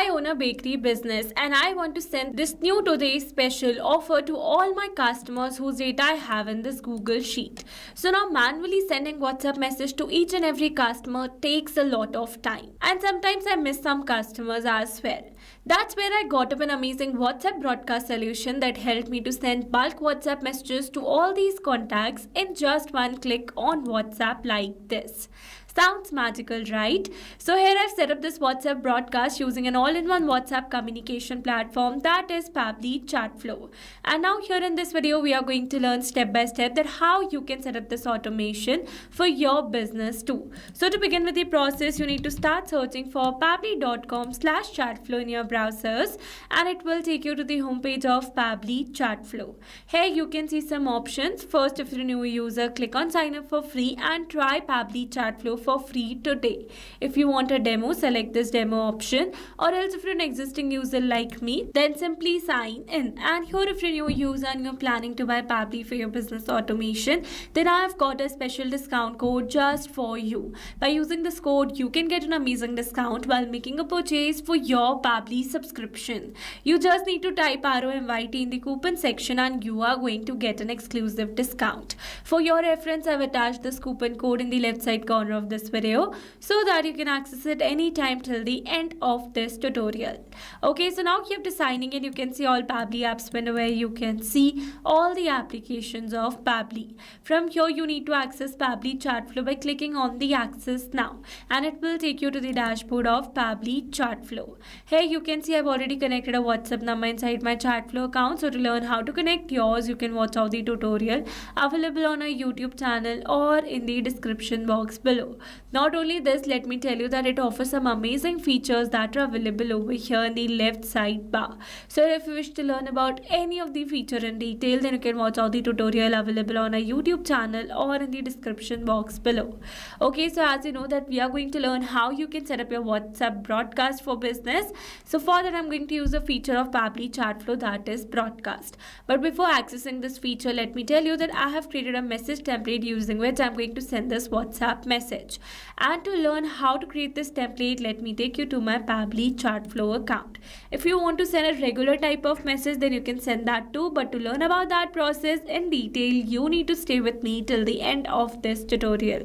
I own a bakery business and I want to send this new today special offer to all my customers whose data I have in this Google Sheet. So now manually sending WhatsApp message to each and every customer takes a lot of time. And sometimes I miss some customers as well. That's where I got up an amazing WhatsApp broadcast solution that helped me to send bulk WhatsApp messages to all these contacts in just one click on WhatsApp like this. Sounds magical, right? So here I've set up this WhatsApp broadcast using an all-in-one WhatsApp communication platform that is Pabbly Chatflow. And now here in this video, we are going to learn step by step that how you can set up this automation for your business too. So to begin with the process, you need to start searching for pabbly.com/chatflow in your browsers and it will take you to the homepage of Pabbly Chatflow. Here you can see some options. First, if you're a new user, click on sign up for free and try Pabbly Chatflow for free today. If you want a demo, select this demo option, or else if you're an existing user like me, then simply sign in. And here if you're a new user and you're planning to buy Pabbly for your business automation, then I've got a special discount code just for you. By using this code, you can get an amazing discount while making a purchase for your Pabbly subscription. You just need to type ROMYT in the coupon section and you are going to get an exclusive discount. For your reference, I've attached this coupon code in the left side corner of this video so that you can access it anytime till the end of this tutorial. Okay, so now you have to signing in. You can see all Pabbly apps window where you can see all the applications of Pabbly. From here you need to access Pabbly Chatflow by clicking on the access now and it will take you to the dashboard of Pabbly Chatflow. Here you can see I've already connected a WhatsApp number inside my Chatflow account. So to learn how to connect yours, you can watch out the tutorial available on our YouTube channel or in the description box below. Not only this, let me tell you that it offers some amazing features that are available over here in the left side bar. So if you wish to learn about any of the feature in detail, then you can watch out the tutorial available on our YouTube channel or in the description box below. Okay, so as you know that we are going to learn how you can set up your WhatsApp broadcast for business. So for that, I'm going to use a feature of Pabbly Chatflow that is broadcast. But before accessing this feature, let me tell you that I have created a message template using which I'm going to send this WhatsApp message. And to learn how to create this template, let me take you to my Pabbly Chatflow account. If you want to send a regular type of message, then you can send that too. But to learn about that process in detail, you need to stay with me till the end of this tutorial.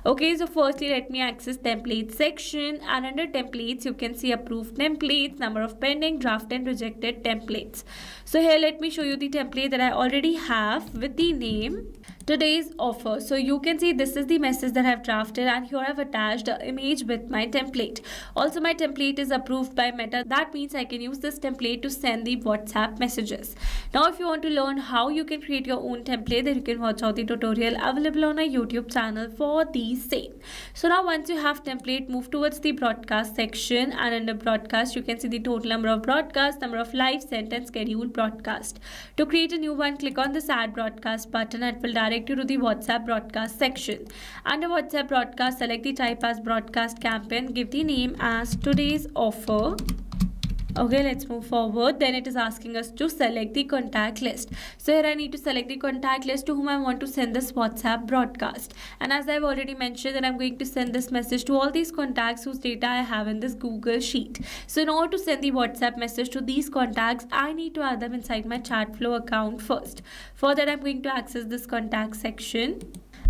Okay, so firstly, let me access template section, and under templates, you can see approved templates, number of pending, draft and rejected templates. So here, let me show you the template that I already have with the name today's offer. So you can see this is the message that I've drafted and here I've attached the image with my template. Also my template is approved by Meta. That means I can use this template to send the WhatsApp messages. Now if you want to learn how you can create your own template, then you can watch out the tutorial available on our YouTube channel for the same. So now once you have template, move towards the broadcast section and under broadcast you can see the total number of broadcasts, number of live sent and scheduled broadcast. To create a new one, click on this add broadcast button and it will direct you to the WhatsApp broadcast section. Under WhatsApp broadcast, select the type as broadcast campaign, give the name as today's offer. Okay, let's move forward. Then it is asking us to select the contact list. So here I need to select the contact list to whom I want to send this WhatsApp broadcast. And as I've already mentioned that I'm going to send this message to all these contacts whose data I have in this Google Sheet. So in order to send the WhatsApp message to these contacts, I need to add them inside my Chatflow account first. For that, I'm going to access this contact section.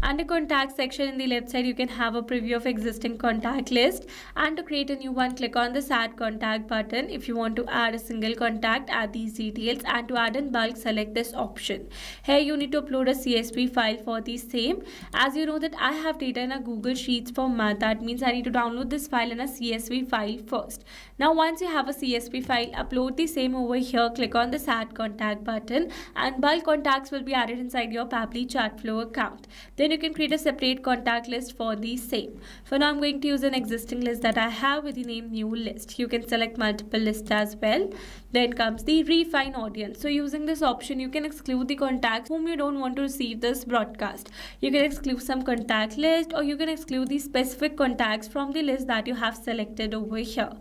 Under contact section in the left side, you can have a preview of existing contact list. And to create a new one, click on this add contact button. If you want to add a single contact, add these details. And to add in bulk, select this option. Here you need to upload a CSV file for the same. As you know that I have data in a Google Sheets format. That means I need to download this file in a CSV file first. Now once you have a CSV file, upload the same over here. Click on this add contact button. And bulk contacts will be added inside your Pabbly Chatflow account. Then you can create a separate contact list for the same. For now, I'm going to use an existing list that I have with the name new list. You can select multiple lists as well. Then comes the refine audience. So using this option, you can exclude the contacts whom you don't want to receive this broadcast. You can exclude some contact list or you can exclude the specific contacts from the list that you have selected over here.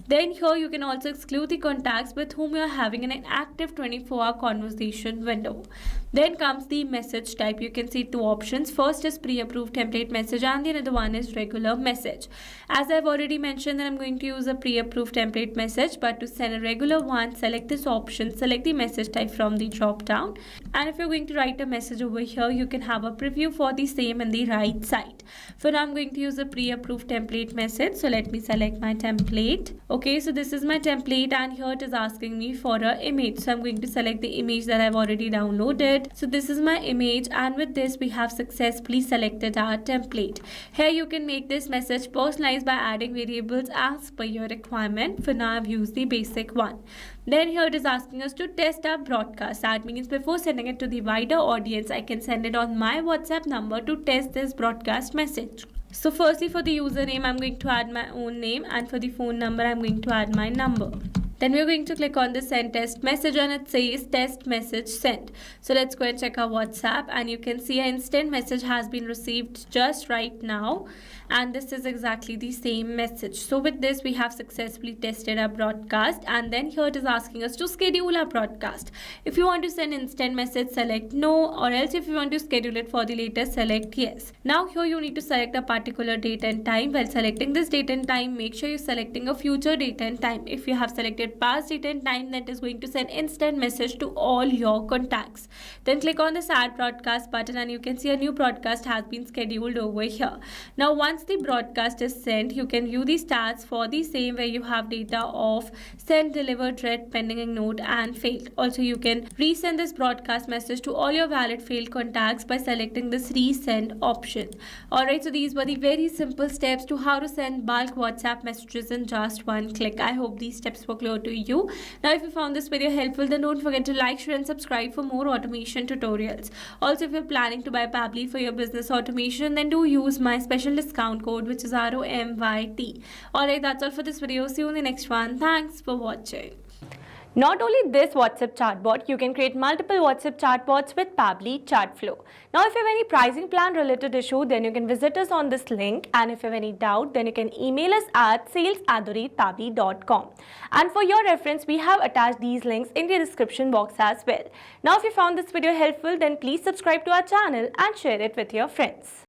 Then here you can also exclude the contacts with whom you are having an active 24-hour conversation window. Then comes the message type. You can see two options. First is pre-approved template message and the another one is regular message. As I've already mentioned that I'm going to use a pre-approved template message, but to send a regular one, select this option, select the message type from the drop down, and if you're going to write a message over here, you can have a preview for the same in the right side. For now I'm going to use a pre-approved template message, so let me select my template. Okay, so this is my template and here it is asking me for an image, so I'm going to select the image that I've already downloaded. So this is my image, and with this we have successfully selected our template. Here you can make this message personalized by adding variables as per your requirement. For now I've used the basic one. Then here it is asking us to test our broadcast. That means before sending it to the wider audience, I can send it on my WhatsApp number to test this broadcast message. So firstly, for the username I'm going to add my own name, and for the phone number I'm going to add my number. Then we're going to click on the send test message and it says test message sent. So let's go and check our WhatsApp, and you can see an instant message has been received just right now, and this is exactly the same message. So with this we have successfully tested our broadcast, and then here it is asking us to schedule our broadcast. If you want to send instant message, select no, or else if you want to schedule it for the later, select yes. Now here you need to select a particular date and time. While selecting this date and time, make sure you're selecting a future date and time. If you have selected past date and time, that is going to send instant message to all your contacts. Then click on this add broadcast button and you can see a new broadcast has been scheduled over here. Now once the broadcast is sent, you can view the stats for the same, where you have data of sent, delivered, read, pending, ignored and failed. Also you can resend this broadcast message to all your valid failed contacts by selecting this resend option. Alright, so these were the very simple steps to how to send bulk WhatsApp messages in just one click. I hope these steps were clear to you. Now if you found this video helpful, then don't forget to like, share and subscribe for more automation tutorials. Also, if you're planning to buy Pabbly for your business automation, then do use my special discount code, which is ROMYT. Alright, that's all for this video. See you in the next one. Thanks for watching. Not only this WhatsApp chatbot, you can create multiple WhatsApp chatbots with Pabbly Chatflow. Now if you have any pricing plan related issue, then you can visit us on this link, and if you have any doubt, then you can email us at sales@pabbly.com. And for your reference, we have attached these links in the description box as well. Now if you found this video helpful, then please subscribe to our channel and share it with your friends.